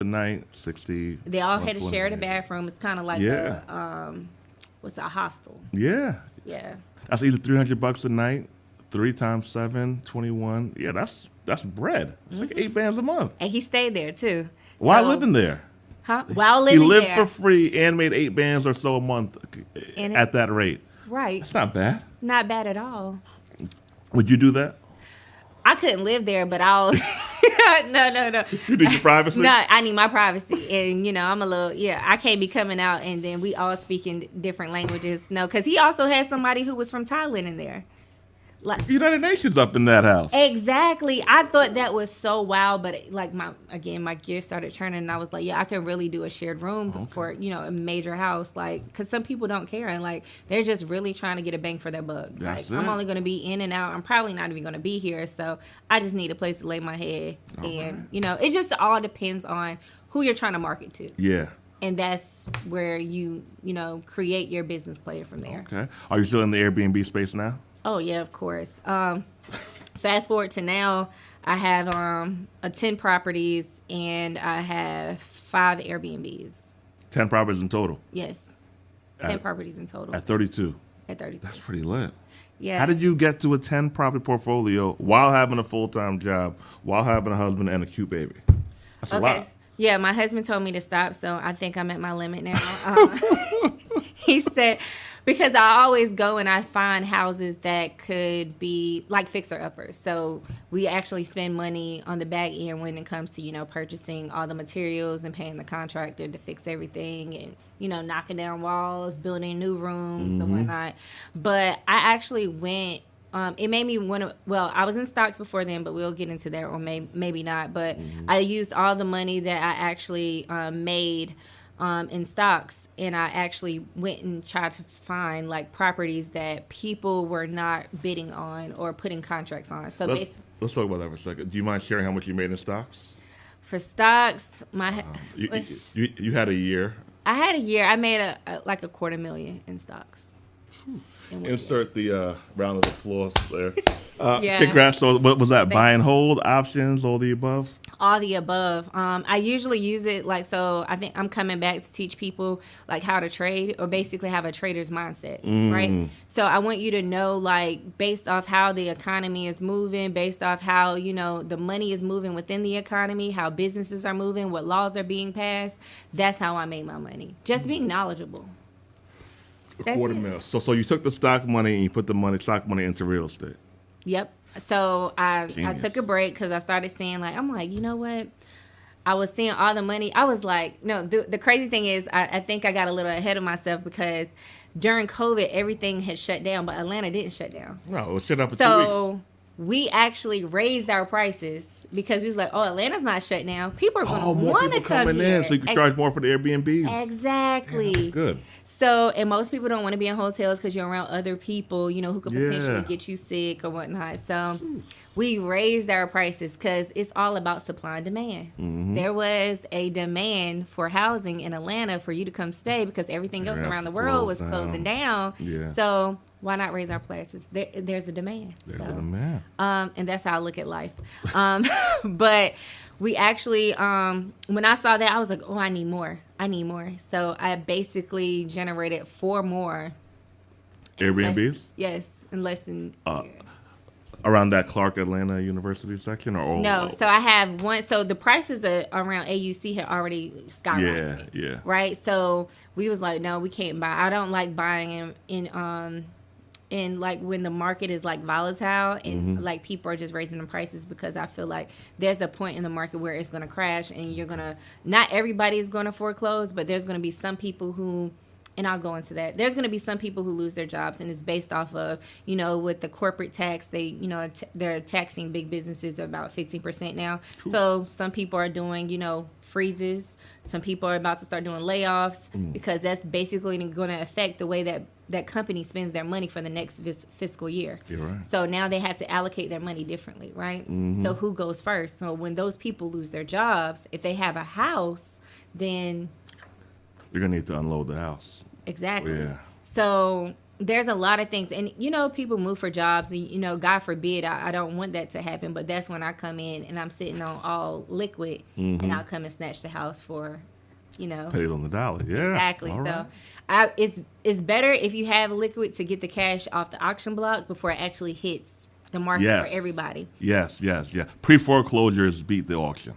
night, 60. They all had to share the 120. bathroom. It's kind of like what's a hostel? Yeah. Yeah. That's either $300 a night, 3 times 7, 21. Yeah, that's bread. It's like 8 bands a month. And he stayed there too. While So- living there. Huh? While He living lived there. for free and made 8 bands or so a month And at that rate. Right. That's not bad. Not bad at all. Would you do that? I couldn't live there, but I'll. No. You need your privacy? No, I need my privacy. And, I'm a little, I can't be coming out and then we all speak in different languages. No, because he also had somebody who was from Thailand in there. Like, United Nations up in that house. exactly. I thought that was so wild, but like my gears started turning and I was like, yeah, I can really do a shared room for, a major house. Like, because some people don't care and like, they're just really trying to get a bang for their buck. That's like, I'm it. only going to be in and out. I'm probably not even going to be here. So I just need a place to lay my head. And, it just all depends on who you're trying to market to. Yeah. And that's where you create your business plan from there. Okay. Are you still in the Airbnb space now? Oh yeah, of course. Fast forward to now, I have 10 properties and I have 5 Airbnbs. 10 properties in total. Yes, 10 properties in total At 32. at 32. That's pretty lit. Yeah. How did you get to a 10 property portfolio while having a full-time job, while having a husband and a cute baby? That's a lot. Yeah, my husband told me to stop, so I think I'm at my limit now. He said, because I always go and I find houses that could be like fixer-uppers. So we actually spend money on the back end when it comes to, purchasing all the materials and paying the contractor to fix everything and, knocking down walls, building new rooms and whatnot. But I actually went... it made me want to, I was in stocks before then, but we'll get into that or maybe not. But I used all the money that I actually made in stocks, and I actually went and tried to find like properties that people were not bidding on or putting contracts on. So let's talk about that for a second. Do you mind sharing how much you made in stocks? for stocks, You had a year. I had a year. I made like $250,000 in stocks. Insert the round of applause there. Yeah. Congrats. So what was that? Buy and hold, options, all the above? All the above. I usually use it so I think I'm coming back to teach people like how to trade or basically have a trader's mindset, right? So I want you to know like based off how the economy is moving, based off how, the money is moving within the economy, how businesses are moving, what laws are being passed. That's how I make my money. Just being knowledgeable. $250,000. So you took the stock money and you put the stock money into real estate. Yep. So I Genius. took a break because I started seeing I'm like, you know what? I was seeing all the money. I was like, no, the crazy thing is I think I got a little ahead of myself because during COVID, everything had shut down, but Atlanta didn't shut down. No, it was shut down for 2 weeks. So we actually raised our prices because we was like, oh, Atlanta's not shut down. People are going to want to come here. In, so you can charge more for the Airbnbs. Exactly. Yeah, good. So, and most people don't want to be in hotels because you're around other people, who could potentially get you sick or whatnot. So we raised our prices because it's all about supply and demand. Mm-hmm. There was a demand for housing in Atlanta for you to come stay because everything else around the world was closing down. Yeah. So why not raise our prices? There's a demand. There's a demand. And that's how I look at life. But we actually, when I saw that, I was like, oh, I need more. So I basically generated 4 more. Airbnbs? Yes, in less than a year. Around that Clark Atlanta University section? No, so I have one. So the prices around AUC had already skyrocketed. Yeah. Right? So we was like, no, we can't buy. I don't like buying in like when the market is like volatile and like people are just raising the prices because I feel like there's a point in the market where it's going to crash and not everybody is going to foreclose, but there's going to be some people who, and I'll go into that. There's going to be some people who lose their jobs, and it's based off of, with the corporate tax, they're taxing big businesses about 15% now. Cool. So some people are doing, freezes. Some people are about to start doing layoffs because that's basically going to affect the way that company spends their money for the next fiscal year. You're right. So now they have to allocate their money differently, right? Mm-hmm. So who goes first? So when those people lose their jobs, if they have a house, then you're going to need to unload the house. Exactly. Yeah. So there's a lot of things, and people move for jobs, and God forbid, I don't want that to happen, but that's when I come in and I'm sitting on all liquid, and I'll come and snatch the house for, Pay it on the dollar. Yeah. exactly. All So, right. it's better if you have liquid to get the cash off the auction block before it actually hits the market Yes. for everybody. Yes. Pre-foreclosures beat the auction.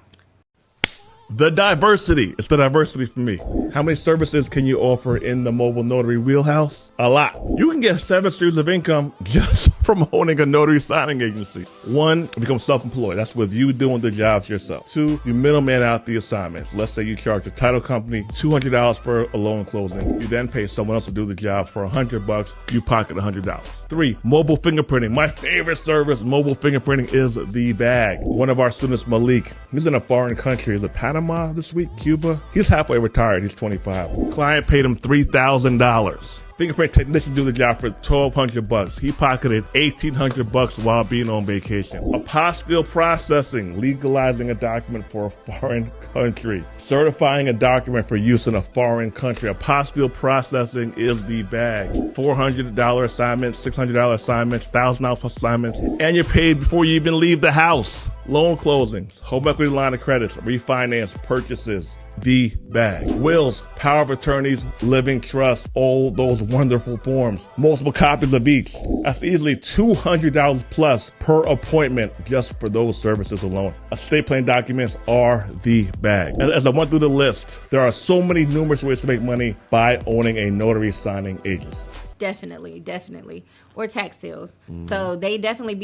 The diversity. It's the diversity for me. How many services can you offer in the mobile notary wheelhouse? A lot. You can get 7 streams of income just from owning a notary signing agency. 1, become self-employed. That's with you doing the jobs yourself. 2, you middleman out the assignments. Let's say you charge a title company $200 for a loan closing. You then pay someone else to do the job for $100. You pocket $100. 3, mobile fingerprinting. My favorite service, mobile fingerprinting, is the bag. One of our students, Malik, he's in a foreign country. Is it Panama this week? Cuba? He's halfway retired. He's 25. Client paid him $3,000. Fingerprint technician do the job for $1,200. He pocketed $1,800 while being on vacation. Apostille processing, legalizing a document for a foreign country. Certifying a document for use in a foreign country. Apostille processing is the bag. $400 assignments, $600 assignments, $1,000 plus assignments, and you're paid before you even leave the house. Loan closings, home equity line of credits, refinance, purchases. The bag. Wills, power of attorneys, living trust, all those wonderful forms. Multiple copies of each. That's easily $200 plus per appointment just for those services alone. Estate plan documents are the bag. As I went through the list, there are so many numerous ways to make money by owning a notary signing agency. Definitely. Or tax sales. So they definitely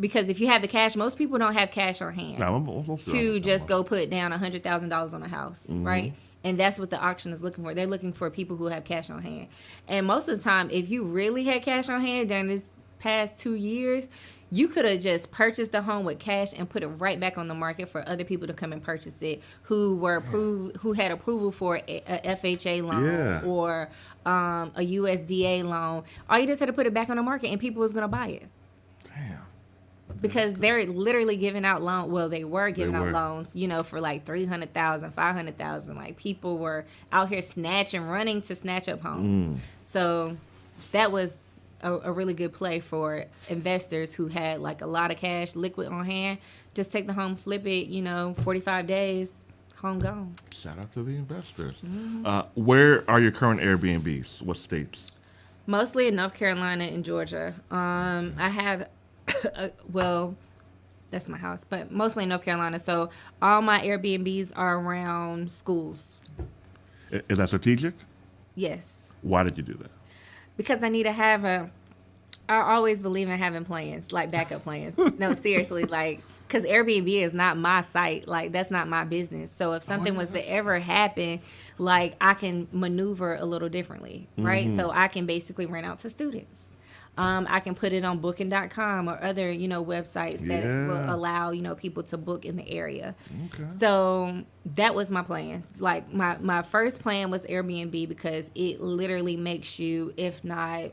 because if you have the cash, most people don't have cash on hand to just go put down $100,000 on a house, right? And that's what the auction is looking for. They're looking for people who have cash on hand. And most of the time, if you really had cash on hand during this past 2 years, you could have just purchased the home with cash and put it right back on the market for other people to come and purchase it who had approval for a FHA loan or a USDA loan. All you just had to put it back on the market and people was going to buy it. Damn. Because they're literally giving out loans. Well, they were giving out loans, for like $300,000, $500,000. Like people were out here running to snatch up homes. So that was a really good play for investors who had like a lot of cash liquid on hand. Just take the home, flip it, 45 days, home gone. Shout out to the investors. Where are your current Airbnbs? What states? Mostly in North Carolina and Georgia. I have, that's my house, but mostly in North Carolina. So all my Airbnbs are around schools. Is that strategic? Yes. Why did you do that? Because I need to have I always believe in having plans, like backup plans. No, seriously, because Airbnb is not my site. Like, that's not my business. So if something was to ever happen, I can maneuver a little differently, right? So I can basically rent out to students. I can put it on booking.com or other, websites that will allow, people to book in the area. Okay. So that was my plan. Like my first plan was Airbnb because it literally makes you, if not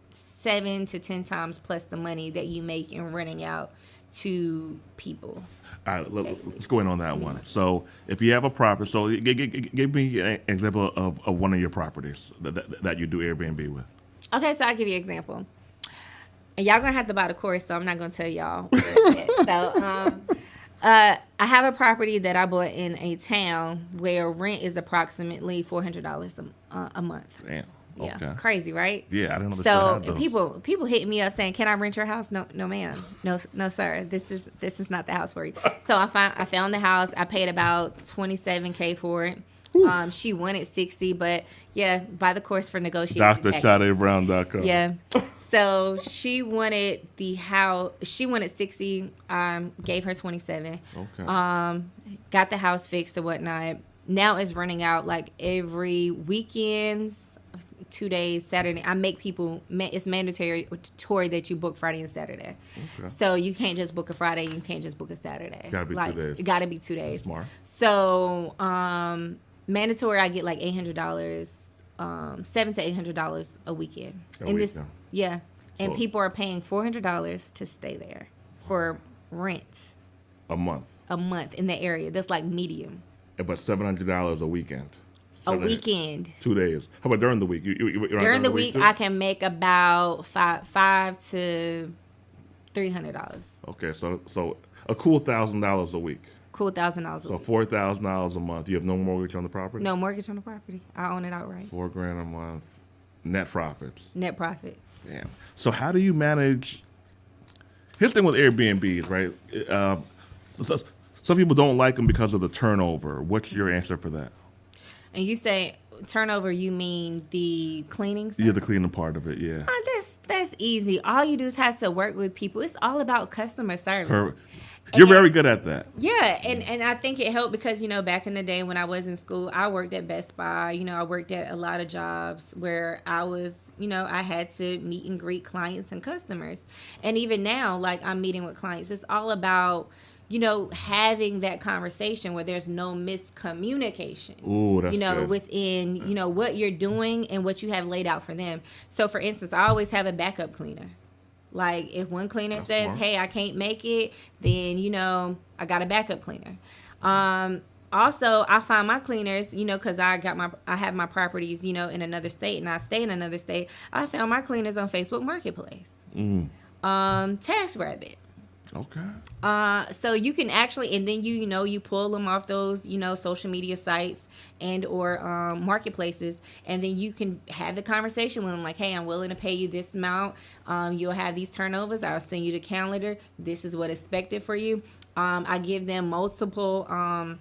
7 to 10 times plus the money that you make in renting out to people. All right, let's go in on that one. So if you have a property, so give me an example of one of your properties that you do Airbnb with. Okay, so I'll give you an example. And y'all gonna have to buy the course, so I'm not gonna tell y'all where it's at. So I have a property that I bought in a town where rent is approximately $400 a month. Damn. Yeah, okay. Crazy, right? Yeah, I didn't know. So people hitting me up saying, "Can I rent your house?" No, ma'am. No, sir. This is not the house for you. So I found the house. I paid about $27K for it. She wanted 60, but yeah, buy the course for negotiation. DrSadeBrown.com. Yeah. So she wanted the house. She wanted 60. Gave her 27. Okay. Got the house fixed and whatnot. Now it's running out like every weekends. 2 days, Saturday. I make people, it's mandatory that you book Friday and Saturday. Okay. So you can't just book a Friday, you can't just book a Saturday. Gotta be 2 days. It gotta be 2 days. Smart. So mandatory, I get like $800, $700 to $800 a weekend. And people are paying $400 to stay there for rent. A month in the area. That's like medium. But $700 a weekend. A weekend. 2 days. How about during the week? During the week, I can make about $500 to $300. Okay, so a cool $1,000 a week. Cool $1,000 a So week. $4,000 a month. You have no mortgage on the property? No mortgage on the property. I own it outright. $4,000 a month. Net profits. Net profit. Damn. So how do you manage? Here's the thing with Airbnbs, right? So some people don't like them because of the turnover. What's your answer for that? And you say turnover, you mean the cleaning service? Yeah, the cleaning part of it, yeah. That's easy. All you do is have to work with people. It's all about customer service. You're very good at that. Yeah, and I think it helped because, back in the day when I was in school, I worked at Best Buy. I worked at a lot of jobs where I was, I had to meet and greet clients and customers. And even now, like, I'm meeting with clients. It's all about, having that conversation where there's no miscommunication. Ooh, that's good. Within, what you're doing and what you have laid out for them. So, for instance, I always have a backup cleaner. Like, if one cleaner says, smart. hey, I can't make it, then, I got a backup cleaner. Also, I find my cleaners, because I have my properties, in another state, and I stay in another state. I found my cleaners on Facebook Marketplace. TaskRabbit. Okay. So you can actually, and then you pull them off those, social media sites and or marketplaces, and then you can have the conversation with them like, hey, I'm willing to pay you this amount. You'll have these turnovers. I'll send you the calendar. This is what's expected for you. I give them multiple. I